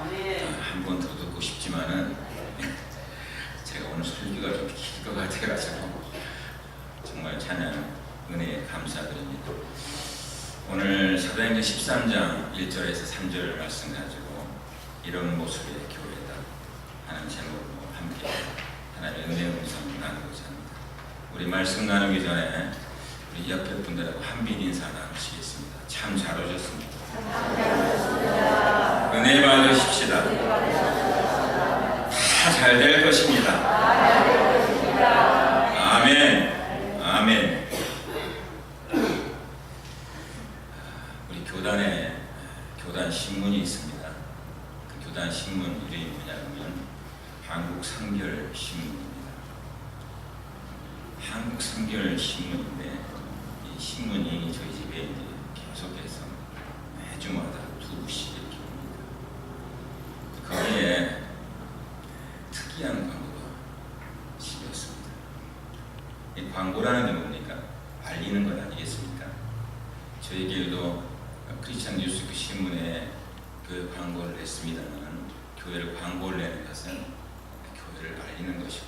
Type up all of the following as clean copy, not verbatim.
한 번 더 듣고 싶지만은 제가 오늘 설교가 좀 길 것 같아가지고 정말 찬양 은혜에 감사드립니다. 오늘 사도행전 13장 1절에서 3절 말씀 가지고 이런 모습의 교회다 하는 제목으로 함께 하나님의 은혜의 음성 나누고자 합니다. 우리 말씀 나누기 전에 우리 옆에 분들하고 한빛 인사 나누시겠습니다. 참 잘 오셨습니다. 은혜 받으십시다. 다 잘 될 것입니다. 아멘. 아멘. 우리 교단에 교단 신문이 있습니다. 그 교단 신문 이름이 뭐냐면 한국성결 신문입니다. 한국성결 신문인데 이 신문이 저희 집에 이제 계속해서 매주마다 2부씩 이렇게 옵니다. 거기에 특이한 광고가 실렸습니다. 이 광고라는 게 뭡니까? 알리는 것 아니겠습니까? 저희 교회도 크리스찬 뉴스 그 신문에 교회 광고를 냈습니다만 교회를 광고를 내는 것은 교회를 알리는 것이고,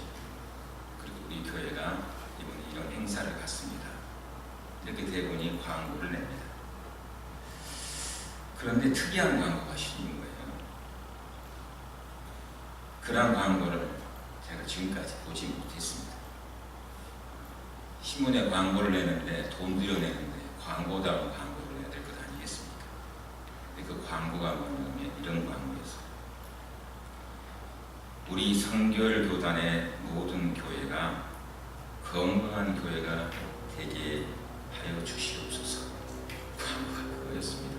그리고 우리 교회가 이번에 이런 행사를 갖습니다. 이렇게 대부분이 광고를 냅니다. 그런데 특이한 광고가 실린 거예요. 그런 광고를 제가 지금까지 보지 못했습니다. 신문에 광고를 내는데 돈 들여내는데 광고다운 광고를 내야 될 것 아니겠습니까? 근데 그 광고가 뭐냐면 이런 광고였어요. 우리 성결 교단의 모든 교회가 건강한 교회가 되게 하여 주시옵소서. 광고가 그거였습니다.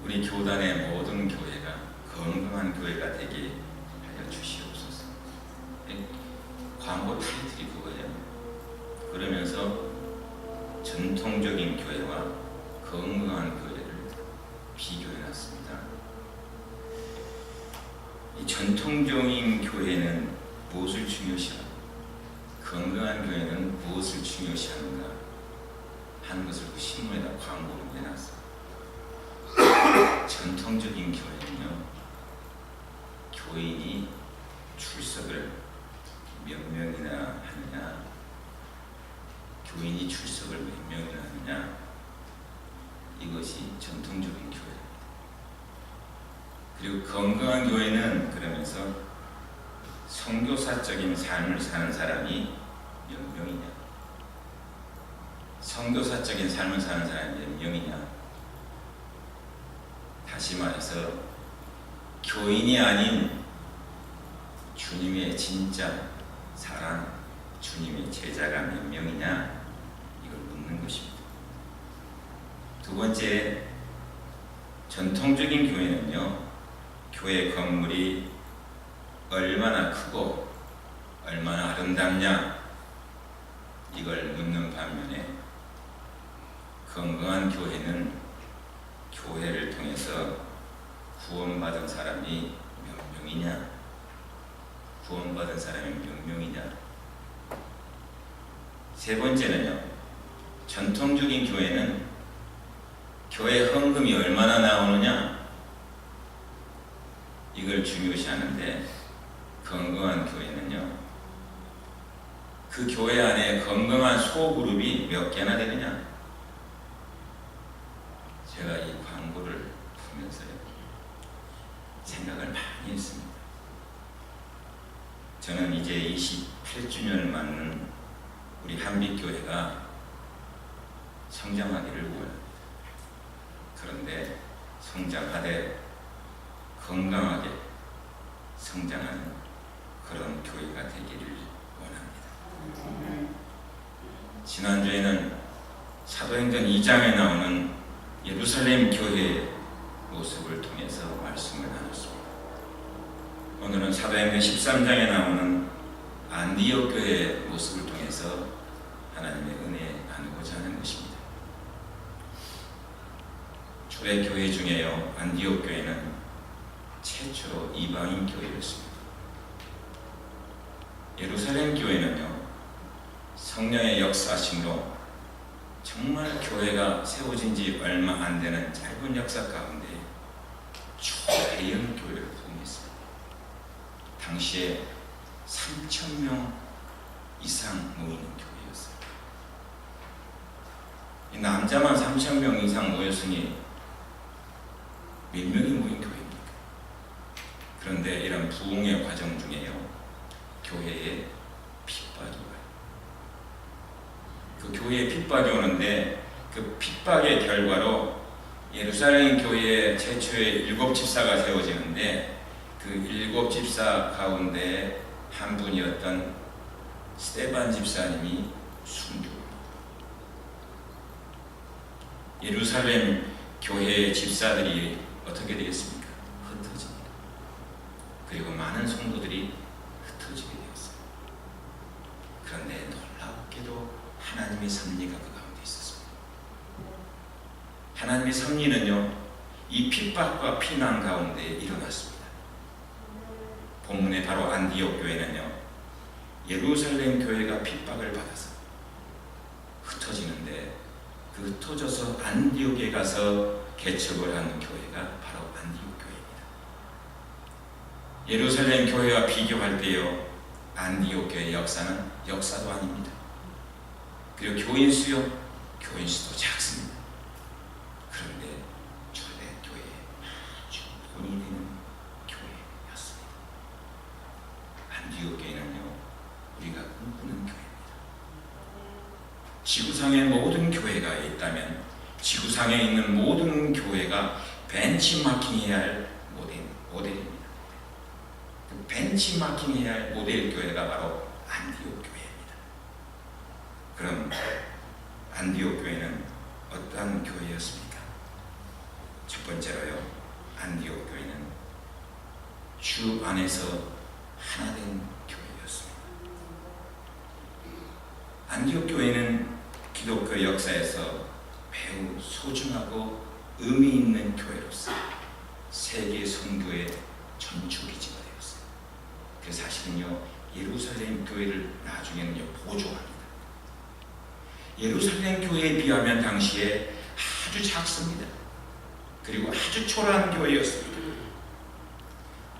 우리 교단의 모든 교회가 건강한 교회가 되게 하여 주시옵소서. 광고 타이틀이 그거예요. 그러면서 전통적인 교회와 건강한 교회를 비교해놨습니다. 이 전통적인 교회는 무엇을 중요시하고 건강한 교회는 무엇을 중요시하는가 하는 것을 그 신문에다 광고로 내놨어요. 전통적인 교회는요, 교인이 출석을 몇 명이나 하느냐, 교인이 출석을 몇 명이나 하느냐, 이것이 전통적인 교회입니다. 그리고 건강한 교회는 그러면서 선교사적인 삶을 사는 사람이 몇 명이냐, 선교사적인 삶을 사는 사람이 몇 명이냐, 다시 말해서 교인이 아닌 주님의 진짜 사랑, 주님의 제자가 몇 명이냐, 이걸 묻는 것입니다. 두 번째, 전통적인 교회는요, 교회 건물이 얼마나 크고 얼마나 아름답냐, 이걸 묻는 반면에 건강한 교회는 교회를 통해서 구원받은 사람이 몇 명이냐, 구원받은 사람이 몇 명이냐. 세 번째는요, 전통적인 교회는 교회 헌금이 얼마나 나오느냐, 이걸 중요시하는데 건강한 교회는요, 그 교회 안에 건강한 소그룹이 몇 개나 되느냐. 제가 이 광고를 보면서요, 생각을 많이 했습니다. 저는 이제 28주년을 맞는 우리 한빛교회가 성장하기를 원합니다. 그런데 성장하되 건강하게 성장하는 그런 교회가 되기를 원합니다. 지난주에는 사도행전 2장에 나오는 예루살렘 교회의 모습을 통해서 말씀을 나눴습니다. 오늘은 사도행전 13장에 나오는 안디옥 교회의 모습을 통해서 하나님의 은혜 나누고자 하는 것입니다. 초대교회 중에요, 안디옥 교회는 최초로 이방인 교회였습니다. 예루살렘 교회는요, 성령의 역사심으로 정말 교회가 세워진 지 얼마 안 되는 짧은 역사 가운데 초대형 교회를 부흥했습니다. 당시에 3,000명 이상 모이는 교회였어요. 이 남자만 3,000명 이상 모였으니 몇 명이 모인 교회입니까? 그런데 이런 부흥의 과정 중에요, 교회에 핍박이 와요. 그 교회에 핍박이 오는데 그 핍박의 결과로 예루살렘 교회에 최초의 7 집사가 세워지는데 그 7 집사 가운데 한 분이었던 스데반 집사님이 순교합니다. 예루살렘 교회의 집사들이 어떻게 되겠습니까? 흩어집니다. 그리고 많은 성도들이 흩어지게 되었어요. 그런데 놀랍게도 하나님의 섭리가 그 가운데 있었습니다. 하나님의 섭리는요, 이 핍박과 피난 가운데 일어났습니다. 본문에 바로 안디옥 교회는요, 예루살렘 교회가 핍박을 받아서 흩어지는데 그 흩어져서 안디옥에 가서 개척을 하는 교회가 바로 안디옥 교회입니다. 예루살렘 교회와 비교할 때요, 안디옥 교회의 역사는 역사도 아닙니다. 그리고 교인 수도 작습니다. 그런데 초대 교회에 아주 본이 되는 교회였습니다. 안디옥 교회는요, 우리가 꿈꾸는 교회입니다. 지구상의 모든 교회가 있다면 지구상에 있는 모든 교회가 벤치마킹해야 할 모델입니다. 그 벤치마킹해야 할 모델 교회가 바로 안디옥 교회입니다. 그럼 안디옥 교회는 어떠한 교회였습니까? 첫 번째로요, 안디옥 교회는 주 안에서 하나 된 교회였습니다. 안디옥 교회는 기독교 역사에서 매우 소중하고 의미 있는 교회로서 세계 선교의 전초기지가 되었어요. 그래서 사실은요, 예루살렘 교회를 나중에는요 보조합니다. 예루살렘 교회에 비하면 당시에 아주 작습니다. 그리고 아주 초라한 교회였습니다.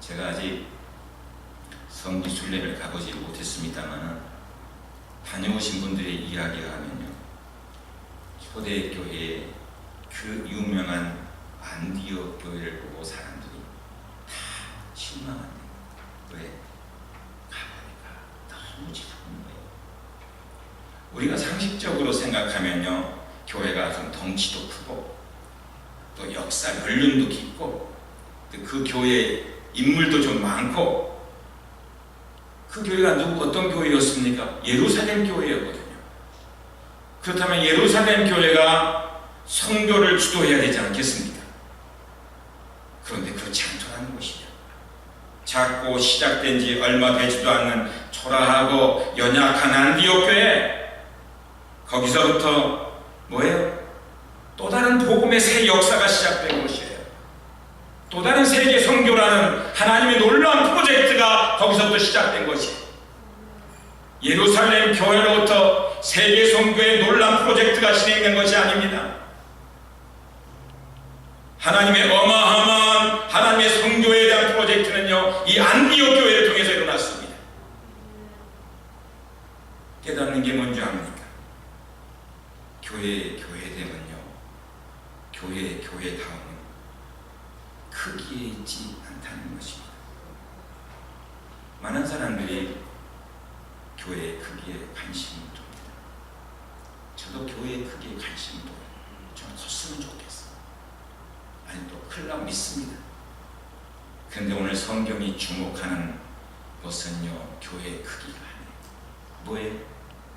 제가 아직 성지순례를 가보지 못했습니다만 다녀오신 분들의 이야기를 하면요, 초대교회의 그 유명한 안디옥 교회를 보고 사람들이 다 실망한대요. 왜? 가보니까 너무 작은 거예요. 우리가 상식적으로 생각하면요, 교회가 좀 덩치도 크고 또 역사 연륜도 깊고 그 교회 인물도 좀 많고, 그 교회가 어떤 교회였습니까? 예루살렘 교회였거든요. 그렇다면 예루살렘 교회가 선교를 주도해야 되지 않겠습니까? 그런데 그렇지 않더라는 것이죠. 작고 시작된 지 얼마 되지도 않는 초라하고 연약한 안디옥 교회, 거기서부터 뭐예요? 또 다른 복음의 새 역사가 시작된 것이에요. 또 다른 세계 선교라는 하나님의 놀라운 프로젝트가 거기서부터 시작된 것이에요. 예루살렘 교회로부터 세계 선교의 놀라운 프로젝트가 진행된 것이 아닙니다. 하나님의 어마어마한 하나님의 선교에 대한 프로젝트는요, 이 안디옥 교회를 통해서 일어났습니다. 깨닫는 게 뭔지 압니까? 교회 되면요, 교회다움은 크기에 있지 않다는 것입니다. 많은 사람들이 교회의 크기에 관심을 둡니다. 저도 교회의 크기에 관심을 둬요. 좀 컸으면 좋겠어. 아니, 또 클라고 믿습니다. 그런데 오늘 성경이 주목하는 것은요, 교회의 크기가 아니에요. 뭐예요?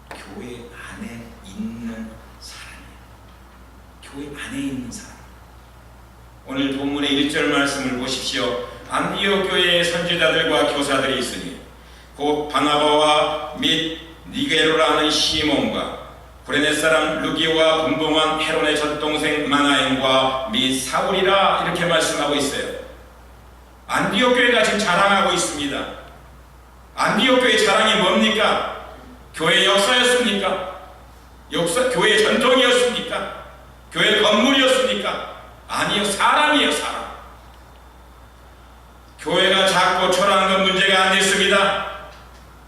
교회 안에 있는 사람이에요. 교회 안에 있는 사람. 오늘 본문의 1절 말씀을 보십시오. 안디옥 교회의 선지자들과 교사들이 있으니 곧 바나바와 및 니게로라 하는 시몬과 구레네 사람 루기와 분봉한 헤론의 젖동생 마나엔과 및 사울이라, 이렇게 말씀하고 있어요. 안디옥 교회가 지금 자랑하고 있습니다. 안디옥 교회 자랑이 뭡니까? 교회 역사였습니까? 교회 전통이었습니까? 교회 건물이었습니까? 아니요, 사람이에요, 사람. 교회가 작고 초라한 건 문제가 안 됐습니다.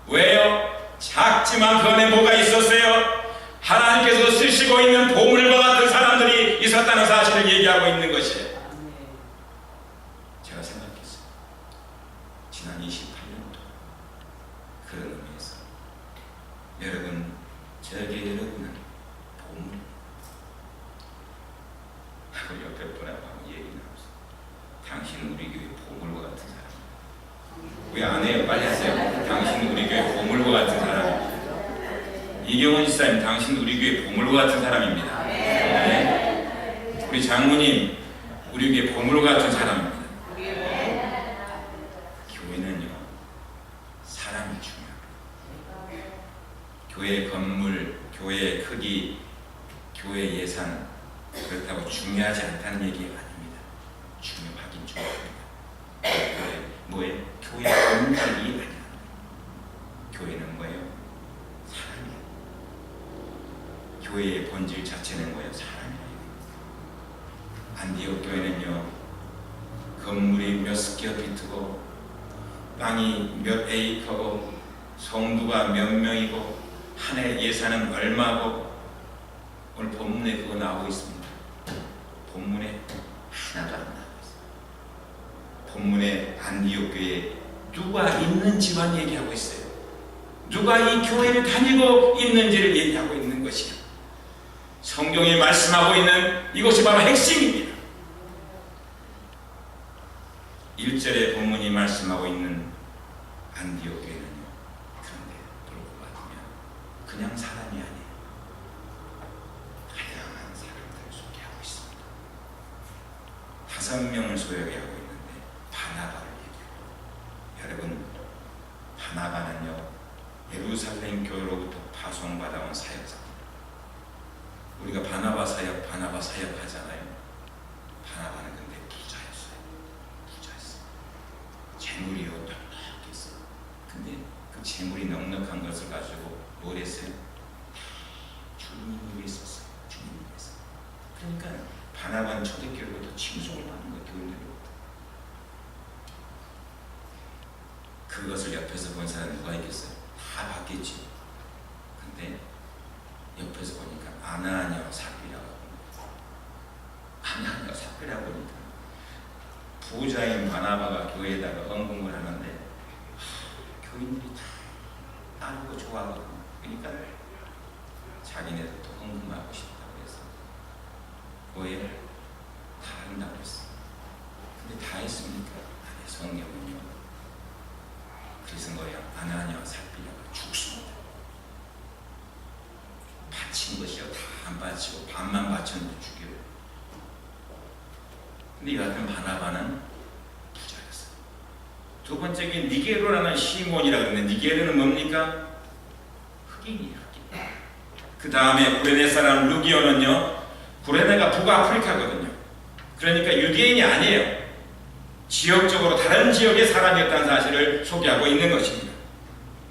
왜요? 작지만 그 안에 뭐가 있었어요? 하나님께서 쓰시고 있는 보물과 같은 사람들이 있었다는 사실을 얘기하고 있는 것이에요. 제가 생각했어요. 지난 28년도 그런 의미에서 여러분, 저에게 여러분은 보물 하고 옆에 분하고 얘기 나왔어요. 당신은 우리 교회 보물과 같은 사람. 왜 안 해요? 빨리 하세요. 당신은 우리 교회 보물과 같은 사람입니다. 이경원 지사님, 당신은 우리 교회 보물과 같은 사람입니다. 네. 우리 장모님, 우리 교회 보물과 같은 사람입니다. 교회는요, 사람이 중요합니다. 교회 건물, 교회 크기, 교회 예산, 그렇다고 중요하지 않다는 얘기가 아닙니다. 중요하긴 중요합니다. 교회 뭐예요? 교회 건물이 아니야. 교회는 뭐예요? 사람이에요. 교회의 본질 자체는 뭐예요? 사람이에요. 안디옥 교회는요, 건물이 몇 스퀘어피트고 땅이 몇 에이커고 성도가 몇 명이고 한 해 예산은 얼마고, 오늘 본문에 그거 나오고 있습니다. 본문에 하나도 안 나오고 있어요. 본문에 안디옥 교회에 누가 있는 집안 얘기하고 있어요. 누가 이 교회를 다니고 있는지를 얘기하고 있는 것이야. 성경이 말씀하고 있는 이것이 바로 핵심입니다. 1절에 본문이 말씀하고 있는 안디옥 교회는요, 그런데 돌고 받으면 그냥 사람이 아니에요. 다양한 사람들을 소개하고 있습니다. 5명을 소개하고 있는데 바나바를 얘기해요. 여러분, 바나바는요, 예루살렘 교회로부터 파송받아온 사역자입니다. 우리가 바나바 사역 하잖아요. 바나바는 근데 부자였어요. 재물이 넉넉했어요. 근데 그 재물이 넉넉한 것을 가지고 뭘 했어요? 주님을 위해 썼어요. 주님을 위해서. 그러니까 바나바는 초대교회로부터 칭송을 받는 거예요. 교인들로부터. 그것을 옆에서 본 사람 누가 있겠어요? 다 봤겠지. 근데 옆에서 보니까 아나니아와 삽비라고 합니다. 아나니아와 삽비라고 보니까 부자인 바나바가 교회에다가 헌금을 하는데 교인들이 다 따르고 좋아하거든요. 그러니까 자기네도 또 헌금하고 싶다고 해서 뭐예요? 다 한다고 했어요. 근데 다 했습니까? 아니, 성경은요, 그래서 뭐예요? 아나니아와 삽비라가 죽습니다. 바친 것이요, 다 안 바치고 반만 바쳤는데 죽여요. 근데 이 같은 바나바는 부자였어요. 두 번째 게 니게로라는 시몬이라고 하는데, 니게로는 뭡니까? 흑인이에요. 흑인. 그 다음에 구레네 사람 루기오는요, 구레네가 북아프리카거든요. 그러니까 유대인이 아니에요. 지역적으로 다른 지역의 사람이었다는 사실을 소개하고 있는 것입니다.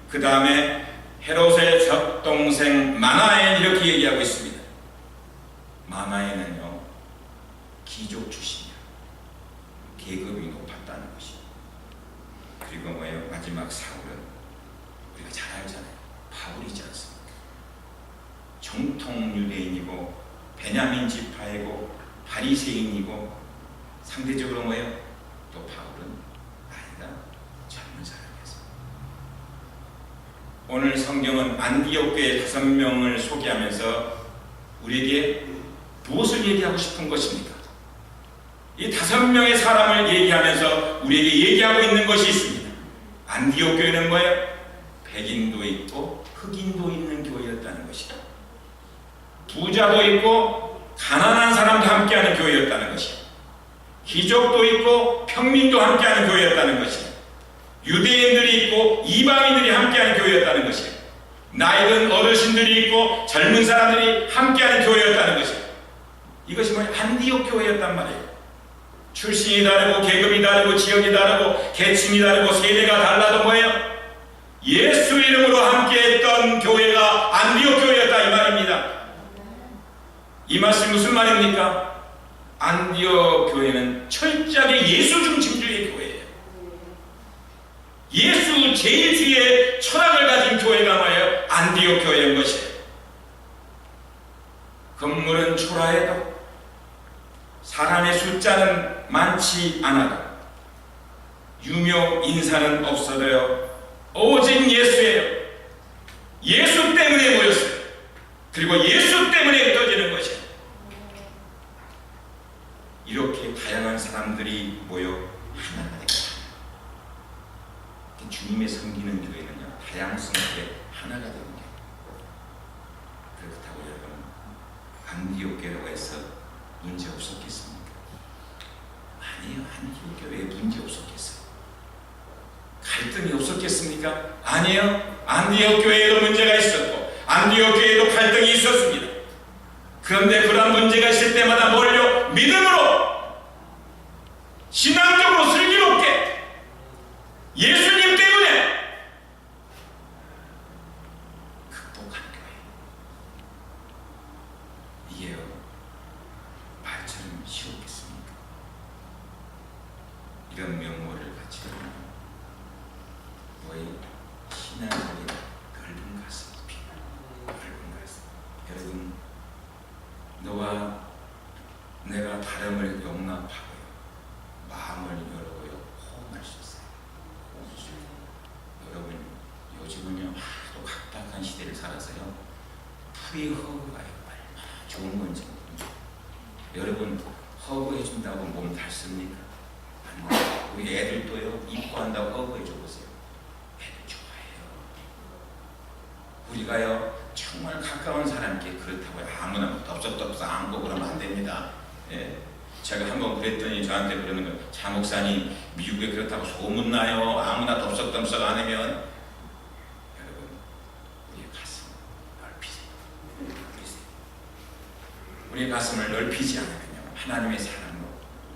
그 다음에 헤롯의 젖동생 마나엔, 이렇게 얘기하고 있습니다. 마나엔은요, 귀족 출신이야. 계급이 높았다는 것이죠. 그리고 뭐예요? 마지막 사울은 우리가 잘 알잖아요. 바울이지 않습니까? 정통 유대인이고 베냐민 지파이고 바리새인이고, 상대적으로 뭐예요? 또 바울은 나이가 젊은 사람이었어요. 오늘 성경은 안디옥 교회 5명을 소개하면서 우리에게 무엇을 얘기하고 싶은 것입니까? 이 5명의 사람을 얘기하면서 우리에게 얘기하고 있는 것이 있습니다. 안디옥 교회는 뭐예요? 백인도 있고 흑인도 있는 교회였다는 것이다. 부자도 있고 가난한 사람도 함께하는 교회였다는 것이다. 귀족도 있고 평민도 함께하는 교회였다는 것이다. 유대인들이 있고 이방인들이 함께하는 교회였다는 것이다. 나이든 어르신들이 있고 젊은 사람들이 함께하는 교회였다는 것이다. 이것이 뭐예요? 안디옥 교회였단 말이에요. 출신이 다르고 계급이 다르고 지역이 다르고 계층이 다르고 세대가 달라도 뭐예요? 예수 이름으로 함께했던 교회가 안디옥 교회였다, 이 말입니다. 이 말씀이 무슨 말입니까? 안디옥 교회는 철저하게 예수 중심주의 교회예요. 예수 제1주의 철학을 가진 교회가 뭐예요? 안디옥 교회인 것이에요. 건물은 초라해도 사람의 숫자는 많지 않아도 유명 인사는 없어도요 오직 예수예요. 예수 때문에 모였어요. 그리고 예수 때문에 떠지는 것이에요. 이렇게 다양한 사람들이 모여 하나가 됩니다. 주님의 섬기는 교회는요 다양성 속에 하나가 되는 거예요. 그렇다고 여러분 안디옥 교회라고 해서 문제 없었겠습니까? 아니에요. 안디옥 교회에 문제 없었겠어요? 갈등이 없었겠습니까? 아니에요. 안디옥 교회에도 문제가 있었고 안디옥 교회에도 갈등이 있었습니다. 그런데 그런 문제가 있을 때마다 뭘요? 믿음으로 신앙적으로 슬기롭게 예수님 때문에 극복한 교회. 이게요 말처럼 쉬웠겠습니까? 이런 명목을 같이 하면 너의 신앙적인 넓은 가슴이 필요해요. 넓은 가슴. 여러분 너와 내가 다름을 용납하고요 마음을 열고요 호응할 수 있어요. 호응할 수 있어요. 여러분 요즘은요 또 각박한 시대를 살아서요 프리허그가 얼마나 좋은 건지 여러분 허그해준다고 몸 닳습니까? 아니요. 우리 애들도요 입고한다고 허그해줘 보세요. 애들 좋아해요. 우리가요 정말 가까운 사람께 그렇다고요 아무나 덥석덥석 안고 그러면 안 됩니다. 예. 제가 한번 그랬더니 저한테 그러는 거예요. 자 목사님 미국에 그렇다고 소문나요. 아무나 덥석덥석 안으면. 여러분 우리의 가슴 넓히세요. 우리의 가슴을 넓히지 않으면요 하나님의 사랑으로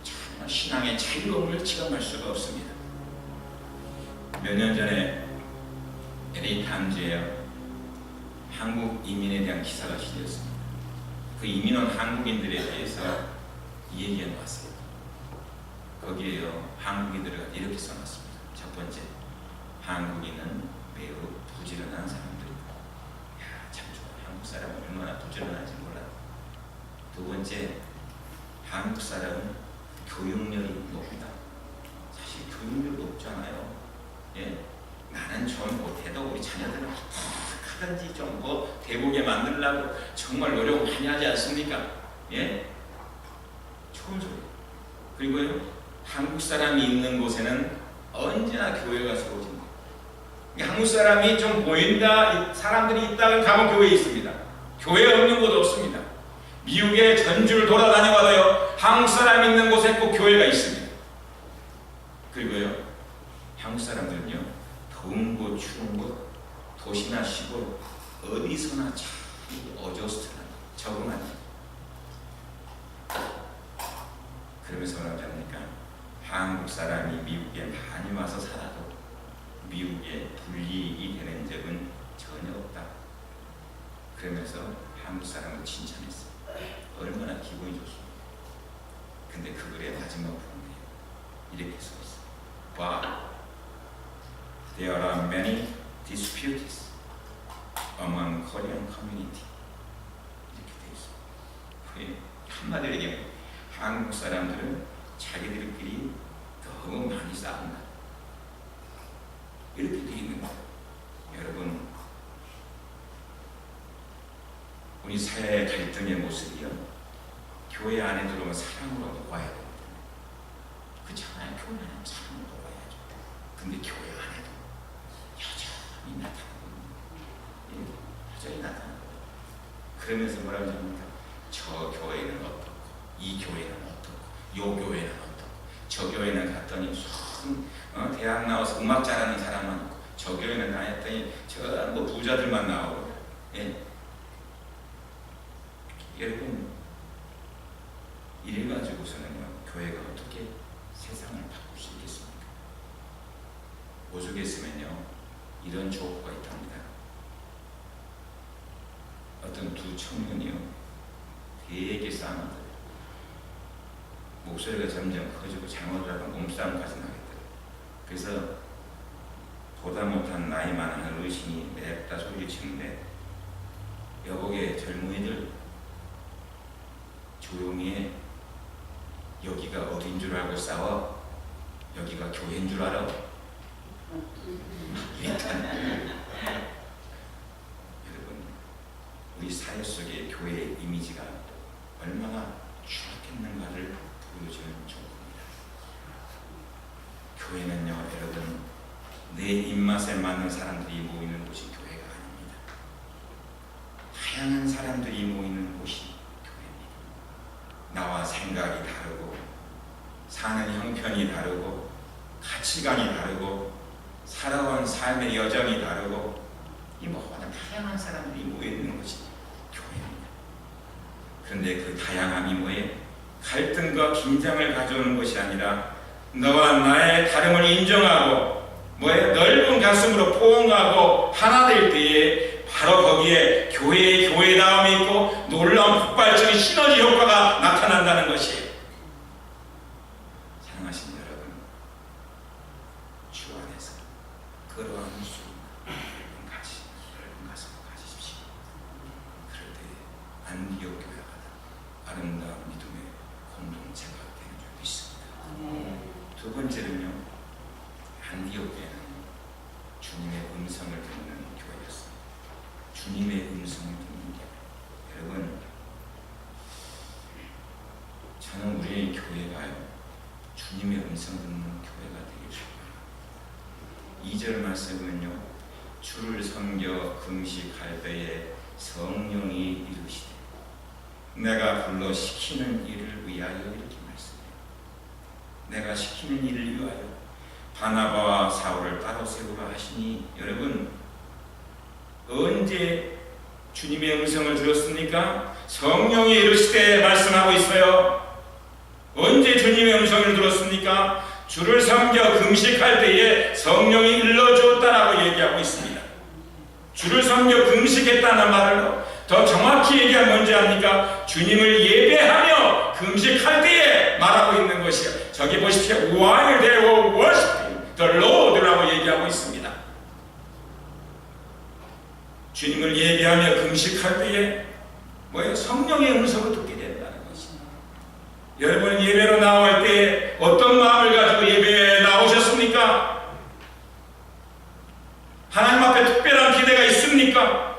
정말 신앙의 즐거움을 체험할 수가 없습니다. 몇 년 전에 LA 타임즈에요 한국 이민에 대한 기사가 실렸습니다. 그 이민 온 한국인들에 대해서 이 얘기가 나왔어요. 거기에요 한국인들이 이렇게 써놨습니다. 첫 번째, 한국인은 매우 부지런한 사람들이다. 참 좋아. 한국 사람은 얼마나 부지런한지 몰라. 두 번째, 한국 사람은 교육열이 높다. 사실 교육열 높잖아요. 예, 나는 좀 못해도 우리 자녀들은 하든지 좀 뭐 대보게 만들려고 정말 노력 많이 하지 않습니까? 예, 좋은 소리. 그리고요 한국 사람이 있는 곳에는 언제나 교회가 세워집니다. 한국 사람이 좀 보인다, 사람들이 있다고 가면 교회에 있습니다. 교회 없는 곳 없습니다. 미국의 전주를 돌아다녀봐도요 한국 사람이 있는 곳에 꼭 교회가 있습니다. 그리고요 한국 사람들은요 더운 곳 추운 곳 도시나 시골 어디서나 참 어저스트한 적응합니다. 그러면서 뭐라고 합니까? 한국 사람이 미국에 많이 와서 살아도 미국에 불이익이 되는 적은 전혀 없다. 그러면서 한국 사람을 칭찬했어요. 얼마나 기분이 좋습니까? 근데 그 글의 마지막 부분에 이렇게 써있어요. But there are many disputes among Korean community. 이렇게 되어 있어요. 한마디로 얘기하면 한국 사람들은 자기들끼리 너무 많이 싸운다. 이렇게 되어 있는 거예요. 여러분, 우리 사회의 갈등의 모습이요 교회 안에 들어오면 사랑으로 녹아야 됩니다. 그렇잖아요. 교회 안에 사랑으로 녹아야죠. 근데 교회 안에도 여전히 나타나고 여전히 나타나고 그러면서 뭐라고 합니까? 저 교회는 어떻고 이 교회는 어떻고 요 교회는 어떻고 저 교회는 갔더니 무슨 대학 나와서 음악 잘하는 사람만 있고 저 교회는 다녔더니 저 뭐 부자들만 나오고. 예. 여러분 이래 가지고서는요 교회가 어떻게 세상을 바꿀 수 있겠습니까? 오죽했으면요 이런 조언가 있답니다. 어떤 두 청년이요 되게 싸움을 목소리가 점점 커지고 잘못을 하면 몸싸움까지 나겠더라고요. 그래서 보다 못한 나이 많은 어르신이 냅다 소리치는데 여보게 젊은이들 조용히 해. 여기가 어딘 줄 알고 싸워? 여기가 교회인 줄 알아? 여러분, 우리 사회 속의 교회의 이미지가 얼마나 추락했는가를 보여주는 조건입니다. 교회는요, 여러분, 내 입맛에 맞는 사람들이 모이는 곳이 교회가 아닙니다. 다양한 사람들이 모이는 곳이 교회입니다. 나와 생각이 다르고 사는 형편이 다르고 가치관이 다르고 살아온 삶의 여정이 다르고 이 모든 다양한 사람들이 모여있는 것이 교회입니다. 그런데 그 다양함이 뭐예요? 갈등과 긴장을 가져오는 것이 아니라 너와 나의 다름을 인정하고 뭐예요? 넓은 가슴으로 포옹하고 하나 될 때에 바로 거기에 교회의 교회다움이 있고 놀라운 폭발적인 시너지 효과가 나타난다는 것이에요. 사랑하신 여러분, 주 안에서 그러한 수 넓은 가슴을 가지십시오. 그럴 때 안디옥 교회가 아름다운 믿음의 공동체가 되는 줄 믿습니다. 두 번째는요, 안디옥 교회는 주님의 음성을 듣는 교회였습니다. 주님의 음성을 듣는 교회. 여러분, 저는 우리 교회가요, 주님의 음성 듣는 교회가 되길 바랍니다. 2절 말씀은요, 주를 섬겨 금식할 때에 성령이 이르시되 내가 불러 시키는 일을 위하여 이렇게 말씀해요. 내가 시키는 일을 위하여 바나바와 사울을 따로 세우라 하시니, 여러분, 언제 주님의 음성을 들었습니까? 성령이 이르시되 말씀하고 있어요. 언제 주님의 음성을 들었습니까? 주를 섬겨 금식할 때에 성령이 일러주었다라고 얘기하고 있습니다. 주를 섬겨 금식했다는 말을 더 정확히 얘기하면 뭔지 압니까? 주님을 예배하며 금식할 때에 말하고 있는 것이요. 저기 보십시오. While they were worshiping the Lord라고 얘기하고 있습니다. 주님을 예배하며 금식할 때에 뭐예요? 성령의 음성을 듣게 된다는 것입니다. 여러분, 예배로 나올 때 어떤 마음을 가지고 예배에 나오셨습니까? 하나님 앞에 특별한 기대가 있습니까?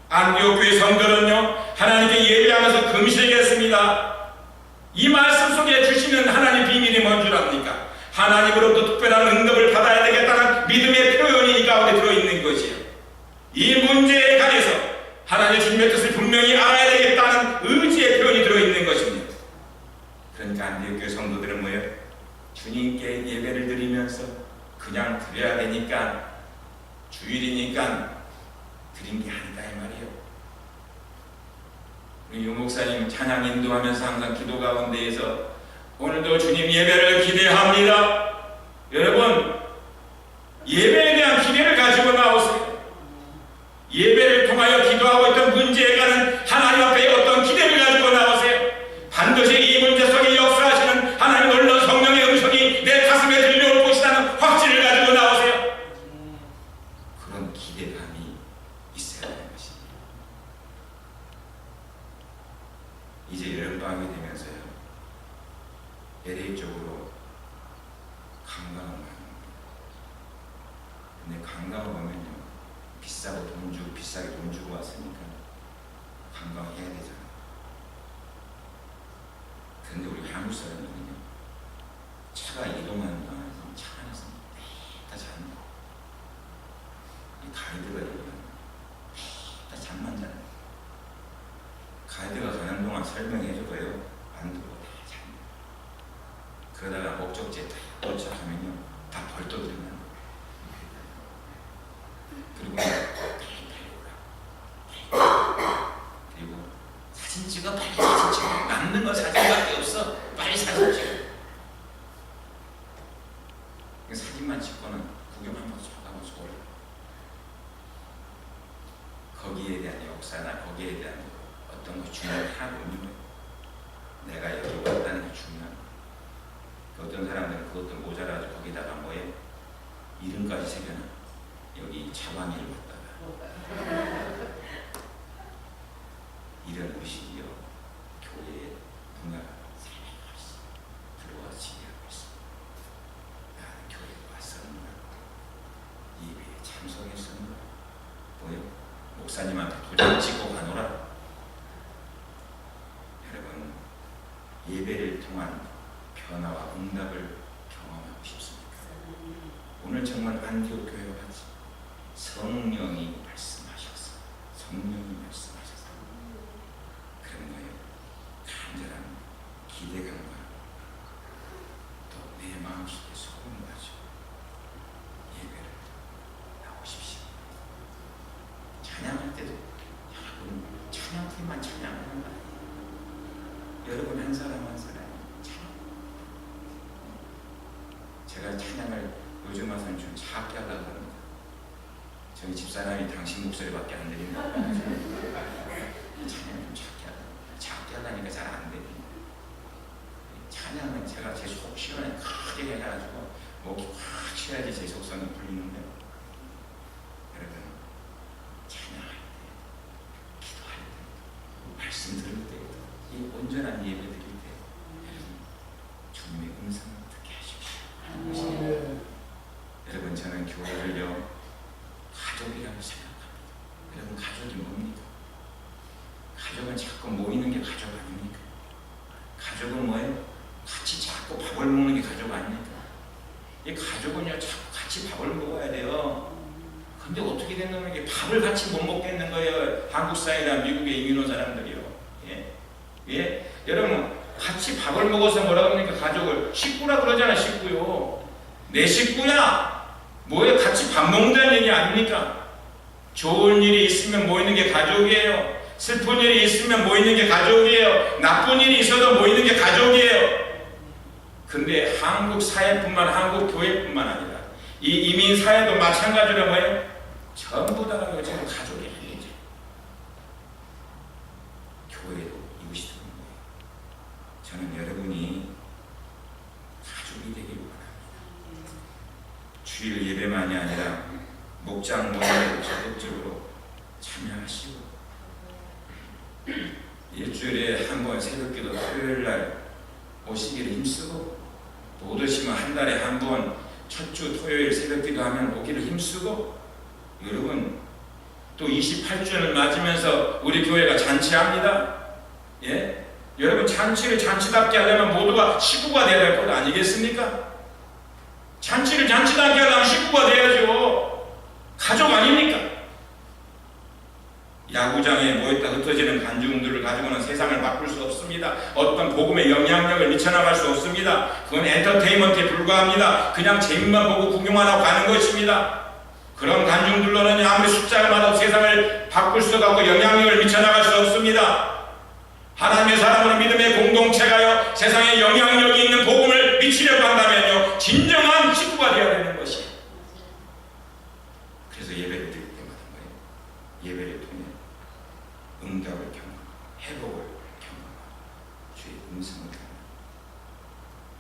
안디옥 교회 성도는요, 하나님께 예배하면서 금식했습니다. 이 말씀 속에 주시는 하나님 비밀이 뭔 줄 압니까? 하나님으로부터 특별한 응답을 받아야 되겠다는 믿음의 표현이 이 가운데 들어있는 거지요. 이 문제에 관해서 하나님의 주님의 뜻을 분명히 알아야 되겠다는 의지의 표현이 들어있는 것입니다. 그러니까 안디옥 교회 성도들은 뭐예요? 주님께 예배를 드리면서 그냥 드려야 되니까, 주일이니까 드린 게 아니다 이 말이에요. 우리 유 목사님 찬양 인도하면서 항상 기도 가운데에서 오늘도 주님 예배를 기대합니다. 여러분, 예배에 대한 기대를 가지고 나오세요. 예배를 통하여 기도하고 있던 문제에 관한 하나님 앞에 어떤 기대를 가지고 나오세요. 반드시 이 문제 속에 역사하시는 하나님 놀라운 성령의 음성이 내 가슴에 들려올 것이라는 확신을 가지고 나오세요. 그런 기대감이 있어야 하는 것입니다. 이제 여름방학이 되면서요, LA 쪽으로 관광을 가는 겁니다. 근데 관광을 보면요, 비싸게 돈 주고 왔으니까 관광해야 되잖아요. 그런데 우리 한국 사람들은요, 차가 이동하는 동안 차 안에서 다 잔다. 이 가이드가 이러면 다 잠만 자요. 가이드가 가는 동안 설명해줘도요, 안 듣고 다 잔다. 그러다가 목적지에 딱 도착하면요, 다 벌떡 일어나는 거예요. 그리고 사진 찍어, 빨리 사진 찍어. 남는 거 사진밖에 없어. 빨리 사진 찍어. 사진만 찍고는 구경 한번 쭉 하고 쏠. 거기에 대한 역사나 거기에 대한 어떤 거 중요하고 없는 거예요. 내가 여기 왔다는 게 중요한 거예요. 어떤 사람들은 그것도 모자라서 거기다가 뭐예요? 이름까지 새겨놔. 여기 차관이를 왔다가 이런 의식이요 교회의 문화가 살며시 들어와 지배하고 있습니다. 나는 교회에 왔었는가, 예배에 참석했었는가, 뭐요? 목사님한테 도장 찍고 가노라. 여러분, 예배를 통한 변화와 응답을 경험하고 싶습니까? 오늘 정말 안디옥 교회와 같이 성령이 말씀하셔서, 성령이 말씀하셔서 그런 거예요. 간절한 기대감과 또 내 마음속에 소금을 가지고 예배를 나오십시오. 찬양할 때도 여러분 찬양팀만 찬양하는 거 아니에요. 여러분 한 사람 한 사람 찬양. 제가 찬양을 요즘 와서는 좀 작게 하려고 합니다. 저희 집사람이 당신 목소리밖에 안 들린다고 찬양 좀 작게 하려니까 잘 안 들립니다. 찬양은 제가 제 속 시원에 크게 해가지고 목이 확 쉬어야지 제 속성이 풀리는데, 여러분 찬양할 때, 기도할 때, 말씀 들을 때, 이 온전한 예배 드릴 때 주님의 음성을 듣게 하십시오. 여러분 저는 교회를요 가족이라고 생각합니다. 여러분 가족이 뭡니까? 가족은 자꾸 모이는 게 가족 아닙니까? 가족은 뭐예요? 같이 자꾸 밥을 먹는 게 가족 아닙니까? 이 가족은요 자꾸 같이 밥을 먹어야 돼요. 근데 어떻게 된 놈은 이게 밥을 같이 못 먹겠는 거예요. 한국 사회나 미국의 이민호 사람들이요. 예? 여러분 같이 밥을 먹어서 뭐라고 합니까? 가족을 식구라 그러잖아. 식구요. 내 식구야. 뭐예요? 같이 밥 먹는다는 얘기 아닙니까? 좋은 일이 있으면 모이는 게 가족이에요. 슬픈 일이 있으면 모이는 게 가족이에요. 나쁜 일이 있어도 모이는 게 가족이에요. 근데 한국 사회뿐만, 한국 교회뿐만 아니라 이 이민 사회도 마찬가지로 뭐예요? 전부 다가 지금 가족이 아니죠. 교회도 이것이 되는 거예요. 저는 여러분이 가족이 되길 원합니다. 주일 예배만이 아니라 목장 모임에도 적극적으로 참여하시고, 일주일에 한 번 새벽기도 토요일날 오시기를 힘쓰고, 못 오시면 한 달에 한 번 첫 주 토요일 새벽기도 하면 오기를 힘쓰고, 여러분 또 28주년을 맞으면서 우리 교회가 잔치합니다. 예? 여러분 잔치를 잔치답게 하려면 모두가 식구가 되어야 될 것 아니겠습니까? 잔치를 잔치답게 하려면 식구가 돼야죠. 가족 아닙니까? 야구장에 모였다 흩어지는 관중들을 가지고는 세상을 바꿀 수 없습니다. 어떤 복음의 영향력을 미쳐나갈 수 없습니다. 그건 엔터테인먼트에 불과합니다. 그냥 재미만 보고 구경만 하고 가는 것입니다. 그런 관중들로는 아무리 숫자가 많아도 세상을 바꿀 수 없고 영향력을 미쳐나갈 수 없습니다. 하나님의 사람으로 믿음의 공동체가요 세상에 영향력이 있는 복음을 미치려고 한다면요 진정한 식구가 되어야 되는 것이에요. 그래서 예배를 드릴 때마다 뭐예요? 예배를 통해 응답을 경험하고 회복을 경험하고 주의 음성을 경험하고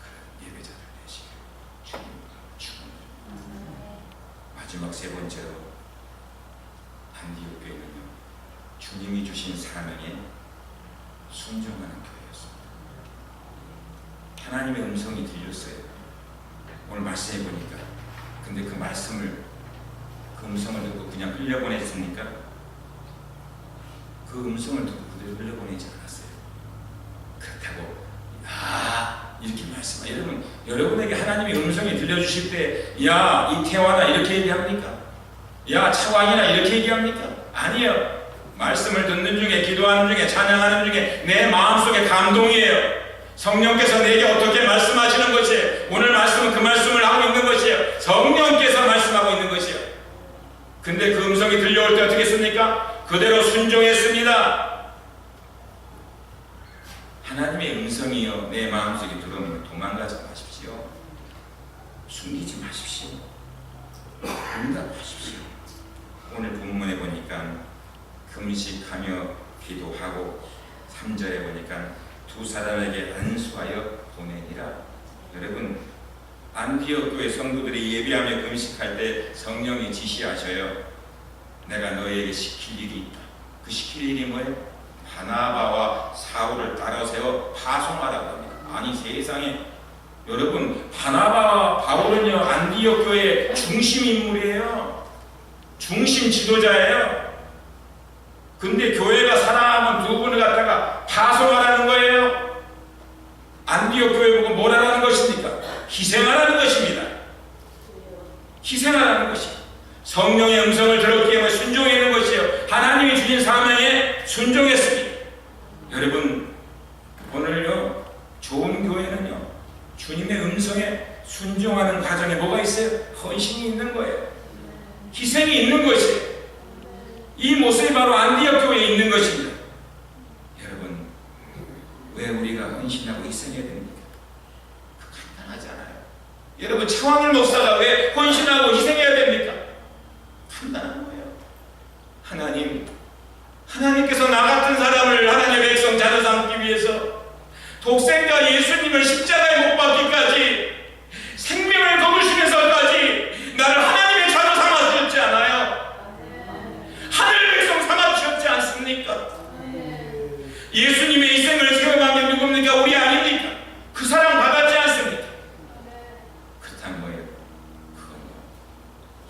그런 예배자들 되시길 주님과 축원합니다. 마지막 세 번째로 안디옥 교회는요 주님이 주신 사명에 순종하는 교회였습니다. 하나님의 음성이 들렸어요. 오늘 말씀해 보니까. 근데 그 말씀을, 그 음성을 듣고 그냥 흘려보냈습니까? 그 음성을 듣고 그대로 흘려보내지 않았어요. 그렇다고 이렇게 말씀해요. 여러분, 여러분에게 하나님의 음성이 들려주실 때 야 이태화나 이렇게 얘기합니까? 야 차광이나 이렇게 얘기합니까? 아니에요. 말씀을 듣는 중에, 기도하는 중에, 찬양하는 중에 내 마음속에 감동이에요. 성령께서 내게 어떻게 말씀하시는 것이에요. 오늘 말씀은 그 말씀을 하고 있는 것이에요. 성령께서 말씀하고 있는 것이에요. 근데 그 음성이 들려올 때 어떻게 했습니까? 그대로 순종했습니다. 하나님의 음성이요 내 마음속에 들어오면 도망가지 마십시오. 숨기지 마십시오. 응답하십시오. 오늘 본문에 보니까 금식하며 기도하고 3절에 보니까 두 사람에게 안수하여 보내니라. 여러분 안디옥 교회 성도들이 예배하며 금식할 때 성령이 지시하셔요. 내가 너희에게 시킬 일이 있다. 그 시킬 일이 뭐예요? 바나바와 사울을 따라 세워 파송하라고 합니다. 아니 세상에, 여러분, 바나바와 바울은요 안디옥 교회의 중심 인물이에요. 중심 지도자예요. 근데 교회가 살아남은 두 분을 갖다가 파송하라는 거예요. 안디옥 교회 보고 뭘 하라는 것입니까? 희생하라는 것입니다. 희생하라는 것이 성령의 음성을 들었기 때문에 순종하는 것이요, 하나님이 주신 사명에 순종했습니다. 여러분, 오늘요 좋은 교회는요 주님의 음성에 순종하는 과정에 뭐가 있어요? 헌신이 있는 거예요. 희생이 있는 것이에요. 이 모습이 바로 안디옥 교회에 있는 것입니다. 여러분, 왜 우리가 헌신하고 희생해야 됩니까? 간단하지 않아요. 여러분, 차왕일 목사가 왜 헌신하고 희생해야 됩니까? 간단한 거예요. 하나님께서 나 같은 사람을 하나님의 백성 자녀 삼기 위해서 독생자 예수님을 십자가에 못 박기까지 생명을 거두시면서까지 나를 하나님의 자녀 삼아 주셨지 않아요? 하늘 백성 삼아 주셨지 않습니까? 예수님의 희생을 체험한 게 누굽니까? 우리 아닙니까? 그 사랑 받았지 않습니까? 그렇다면 뭐예요? 그건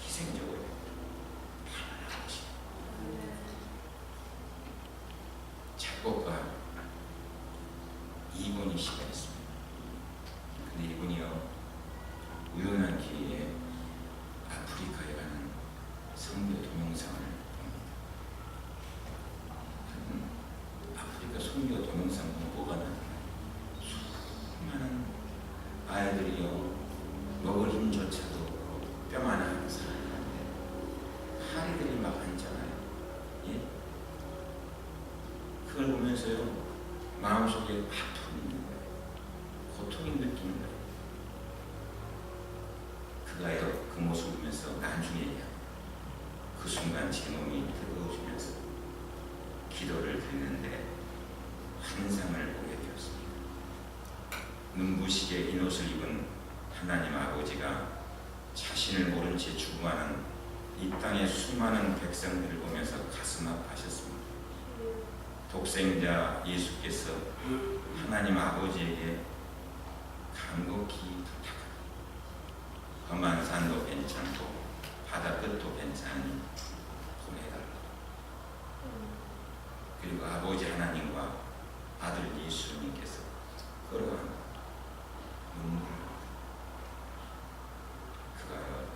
희생적으로 작곡가 이분이 시가 있습니다. 근데 이분이요 우연한 기회에 아프리카에 가는 선교 동영상을 아프리카 선교 동영상 보고 가는 수많은 아이들이요 먹을 힘조차도 뼈만 하는 사람인데 파리들이 막 앉잖아요. 예? 그걸 보면서요 마음속에 아픔이 있는 거예요. 고통이 느끼는 거예요. 그가요 그 모습을 보면서 나중에야 그 순간 제 몸이 뜨거워지면서 기도를 드리는데 환상을 보게 되었습니다. 눈부시게 흰 옷을 입은 하나님 아버지가 자신을 모른 채 죽어가는 이 땅의 수많은 백성들을 보면서 가슴 아파하셨습니다. 독생자 예수께서 하나님 아버지에게 간곡히 부탁합니다. 험한 산도 괜찮고 바다 끝도 괜찮으니 보내달라고. 그리고 아버지 하나님과 아들 예수님께서 걸어가는 눈물, 그가요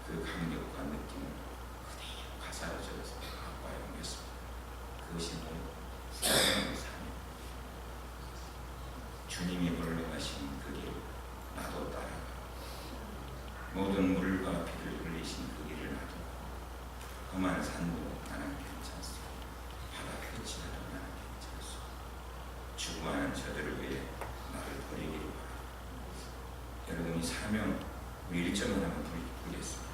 그 감격과 느낌을 그대로 가사로 적어서 아빠에 옮겼습니다. 그것이 뭐예요? 사랑의 삶. 주님이 물러가신 그 길 나도 따라가. 모든 물과 피를 흘리신 그 길을 나도. 험한 산도 나는 괜찮소. 바다 끝이라도 나는 괜찮소. 죽어가는 저들을 위해 나를 버리기를 바라. 여러분, 이 사명 우리 1점을 한번 부르겠습니다.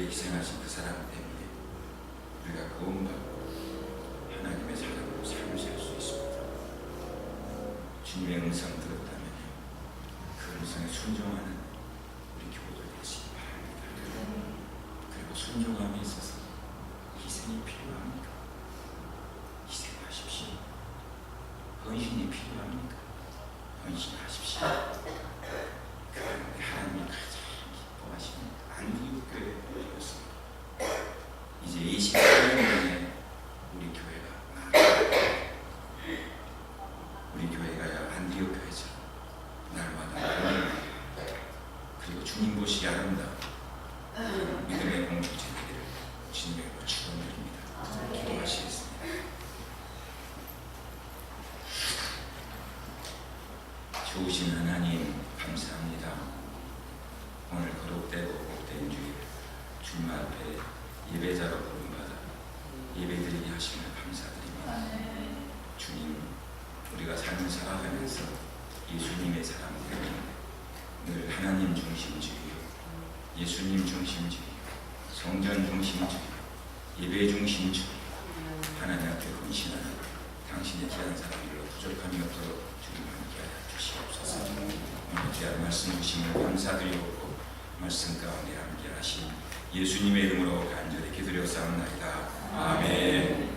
위해 희생하신 그 사랑 때문에 우리가 구원받고 하나님의 사랑으로 삶을 살 수 있습니다. 주님의 음성 들었다면 그 음성에 순종하는 우리 교우들 되시기 바랍니다. 그리고 순종함에 있어서 희생이 필요합니까? 희생하십시오. 헌신이 필요합니까? 헌신하십시오. 그런데 하나님이 가장 기뻐하시는 안디옥교회였습니다. 이제 28년 만에 우리 교회가 나아갑니다. 우리 교회가 안디옥 교회처럼 날마다 그리고 주님 보시기 아름다운 믿음의 공동체 되기를 주님으로 축원드립니다. 기도하시겠습니다. 좋으신 하나님 감사합니다. 오늘 거룩되고 복된 주일 주님 앞에 예배자로 부름받아 예배드리게 하심을 감사드립니다. 주님, 우리가 삶을 살아가면서 예수님의 사랑을 늘 하나님 중심주의, 예수님 중심주의, 성전 중심주의, 예배 중심주의, 하나님 앞에 헌신하는 당신의 귀한 사랑으로 부족함이 없도록 주님 함께하여 주시옵소서. 오늘 귀한 말씀 주심을 감사드리옵고 말씀 가운데 함께하신 예수님의 이름으로 간절히 기도드렸사옵나이다. 아멘.